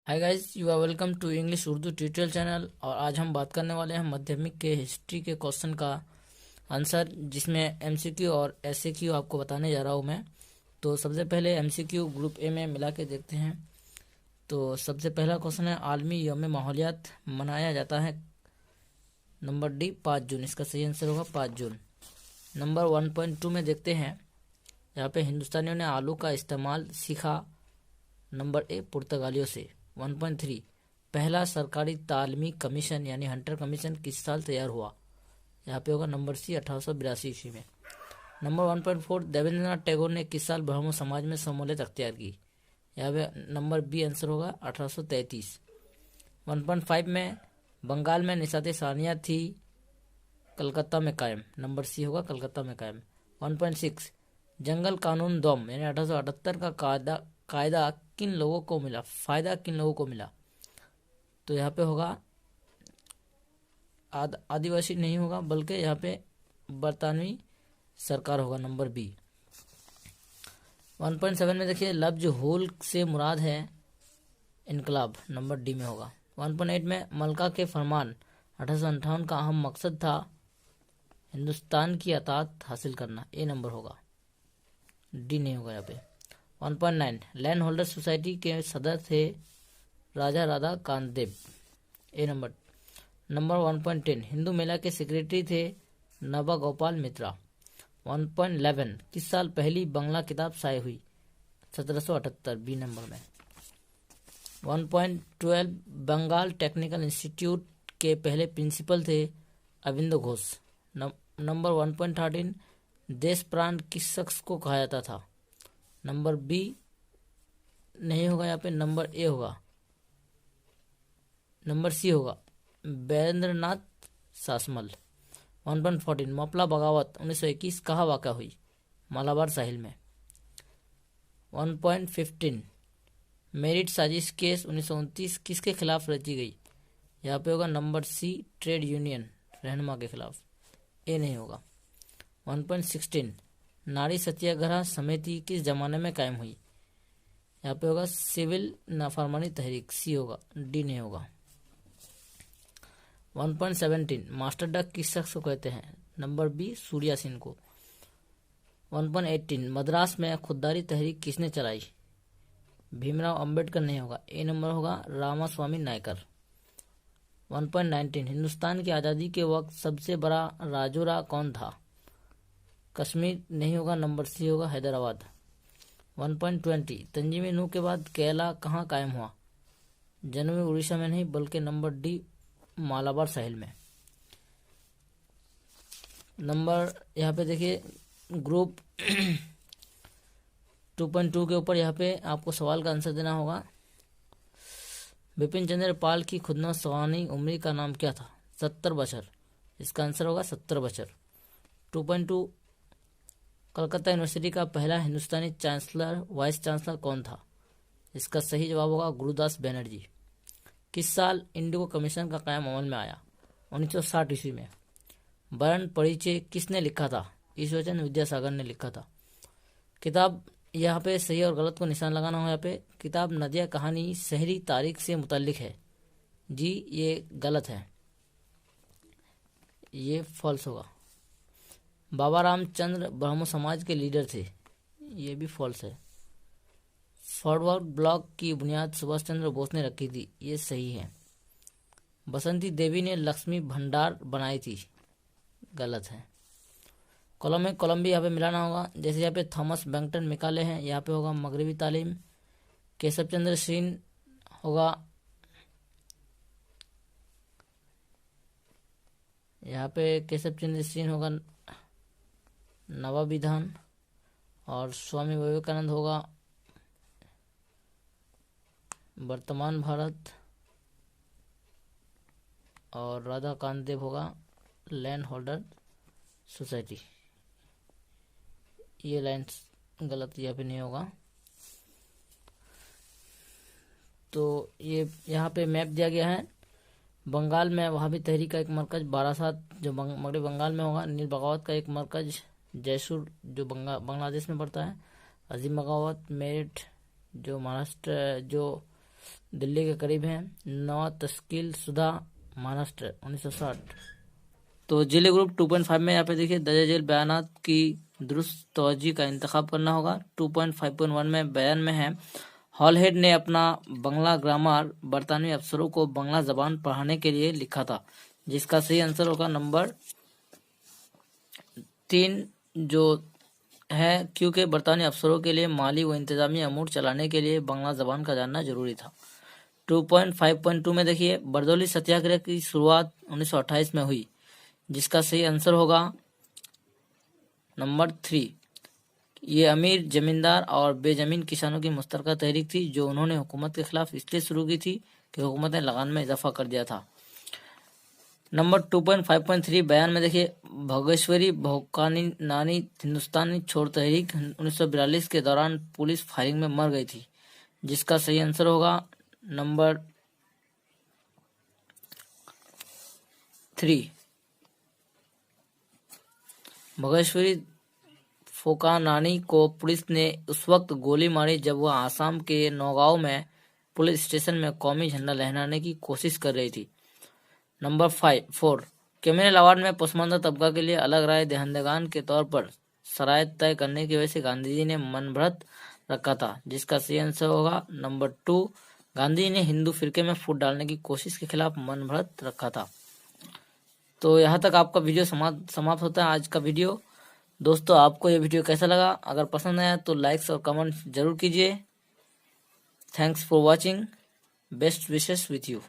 Hi guys, you are welcome to English Urdu tutorial channel. और आज हम बात करने वाले हैं माध्यमिक के हिस्ट्री के क्वेश्चन का आंसर, जिसमें एमसीक्यू और एसएक्यू आपको बताने जा रहा हूँ मैं। तो सबसे पहले एमसीक्यू ग्रुप ए में मिला के देखते हैं। तो सबसे पहला क्वेश्चन है, आलमी यौम माहौलियात मनाया जाता है नंबर डी 5 जून। इसका सही आंसर होगा 5 जून। नंबर 1.2 में देखते हैं, यहाँ पे हिंदुस्तानियों ने आलू का इस्तेमाल सीखा नंबर ए पुर्तगालियों से। 1.3 पहला सरकारी तालमी कमीशन यानी हंटर कमीशन किस साल तैयार हुआ? यहाँ पे होगा नंबर सी 1882 ईस्वी में। नंबर 1.4 देवेंद्रनाथ टैगोर ने किस साल ब्राह्मण समाज में शमूलियत अख्तियार की? यहाँ पे नंबर बी आंसर होगा 1833। 1.5 में बंगाल में निशात सानिया थी कलकत्ता में कायम। नंबर सी होगा कलकत्ता में कायम। 1.6 जंगल कानून दोम यानी 1878 का कायदा किन लोगों को मिला, फायदा किन लोगों को मिला? तो यहाँ पे होगा आदिवासी नहीं होगा, बल्कि यहाँ पे बरतानवी सरकार होगा। Number B. 1.7 में देखिए, लफ्ज हुल से मुराद है इनकलाब। नंबर डी में होगा। 1.8 में मलका के फरमान 1858 का अहम मकसद था हिंदुस्तान की अतात हासिल करना। ए नंबर होगा, डी नहीं होगा यहाँ पे। 1.9 लैंड होल्डर सोसाइटी के सदर थे राजा राधा कांतदेव। ए नंबर। नंबर 1.10 हिंदू मेला के सेक्रेटरी थे नवा गोपाल मित्रा। 1.11 किस साल पहली बंगला किताब शाये हुई? 1778। बी नंबर में। 1.12 बंगाल टेक्निकल इंस्टीट्यूट के पहले प्रिंसिपल थे अविंदो घोष। नंबर 1.13 देश प्राण किस शख्स को कहा जाता था? नंबर बी नहीं होगा यहाँ पे, नंबर ए होगा, नंबर सी होगा बैद्रनाथ सासमल। 1.14 मपला बगावत 1921 कहाँ वाक़ा हुई? मालाबार साहिल में। 1.15 मेरिट साजिश केस 1929 किसके खिलाफ रची गई? यहाँ पे होगा नंबर सी ट्रेड यूनियन रहनुमा के खिलाफ। ए नहीं होगा। 1.16 नारी सत्याग्रह समिति किस जमाने में कायम हुई? यहाँ पे होगा सिविल नाफरमानी तहरीक। सी होगा, डी नहीं होगा। 1.17 मास्टर डक किस शख्स को कहते हैं? नंबर बी सूर्या सिंह को। 1.18 मद्रास में खुददारी तहरीक किसने चलाई? भीमराव अंबेडकर नहीं होगा। ए नंबर होगा रामास्वामी नायकर। 1.19 हिंदुस्तान की आज़ादी के वक्त सबसे बड़ा राजौरा कौन था? कश्मीर नहीं होगा, नंबर सी होगा हैदराबाद। 1.20 तंजीमी नूह के बाद केरला कहाँ कायम हुआ? जनूबी उड़ीसा में नहीं, बल्कि नंबर डी मालाबार साहिल में। नंबर यहाँ पे देखिए ग्रुप 2.2 के ऊपर यहाँ पे आपको सवाल का आंसर देना होगा। बिपिन चंद्र पाल की खुदनोश सवानी उम्र का नाम क्या था? 70 बछर। इसका आंसर होगा 70 बछर। 2.2 कलकत्ता यूनिवर्सिटी का पहला हिंदुस्तानी वाइस चांसलर कौन था? इसका सही जवाब होगा गुरुदास बनर्जी। किस साल इंडिगो कमीशन का कायम अमल में आया? 1960 ईस्वी में। वर्ण परिचय किसने लिखा था? ईश्वरचंद्र विद्यासागर ने लिखा था। किताब यहाँ पे सही और गलत को निशान लगाना हो। यहाँ पे किताब नदिया कहानी शहरी तारीख से मुतल्लिक है। जी ये गलत है, ये फॉल्स होगा। बाबा रामचंद्र ब्राह्मण समाज के लीडर थे। ये भी फॉल्स है। फॉरवर्ड ब्लॉक की बुनियाद सुभाष चंद्र बोस ने रखी थी। ये सही है। बसंती देवी ने लक्ष्मी भंडार बनाई थी। गलत है। कॉलम में कोलंबी यहाँ पे मिलाना होगा। जैसे यहाँ पे थॉमस बैंकटन मिकाले हैं, यहाँ पे होगा मगरबी तालीम। केशव चंद्र सेन होगा, यहाँ पे केशव चंद्र सेन होगा नवाविधान। और स्वामी विवेकानंद होगा वर्तमान भारत। और राधा कांतदेव होगा लैंड होल्डर सोसाइटी। ये लाइन गलत यहाँ पे नहीं होगा। तो ये यहाँ पे मैप दिया गया है। बंगाल में वहाबी तहरीक का एक मरकज बारासात जो मगरबी बंगाल में होगा। नील बगावत का एक मरकज जयसुर जो बांग्लादेश में पड़ता है। अजीम बगावत मेरठ जो महाराष्ट्र जो दिल्ली के करीब है। 9 तस्कील शुदा महाराष्ट्र 1960। तो जिले ग्रुप 2.5 में यहाँ पे देखिए दर्ज झेल बयानात की दुरुस्त तवज्जी का इंतखाब करना होगा। 2.5.1 में बयान में है, हॉलहेड ने अपना बंगला ग्रामर बरतानवी अफसरों को बंगला जबान पढ़ाने के लिए लिखा था, जिसका सही आंसर होगा नंबर 3 जो है, क्योंकि बरतानी अफसरों के लिए माली व इंतजामी अमूर चलाने के लिए बांग्ला जबान का जानना जरूरी था। 2.5.2 में देखिए बरदौली सत्याग्रह की शुरुआत 1928 में हुई, जिसका सही आंसर होगा नंबर 3। ये अमीर जमींदार और बेजमीन किसानों की मुश्तरका तहरीक थी, जो उन्होंने हुकूमत के खिलाफ इसलिए शुरू की थी कि हुकूमत ने लगान में इजाफा कर दिया था। नंबर 2.5.3 बयान में देखिए भोगेश्वरी भोकानी नानी हिंदुस्तानी छोड़ तहरीक 1942 के दौरान पुलिस फायरिंग में मर गई थी, जिसका सही आंसर होगा नंबर 3। भोगेश्वरी फोकानानी को पुलिस ने उस वक्त गोली मारी जब वह आसाम के नौगांव में पुलिस स्टेशन में कौमी झंडा लहराने की कोशिश कर रही थी। नंबर 4 कैमिनल अवार्ड में पसमानदा तबका के लिए अलग राय दहंदगान के तौर पर शराइत तय करने की वजह से गांधी जी ने मनभ्रत रखा था, जिसका सही आंसर होगा नंबर 2। गांधी जी ने हिंदू फिरके में फूट डालने की कोशिश के खिलाफ मनभ्रत रखा था। तो यहाँ तक आपका वीडियो समाप्त होता है आज का वीडियो। दोस्तों, आपको ये वीडियो कैसा लगा? अगर पसंद आया तो लाइक्स और कमेंट जरूर कीजिए। Thanks for watching. Best wishes with you.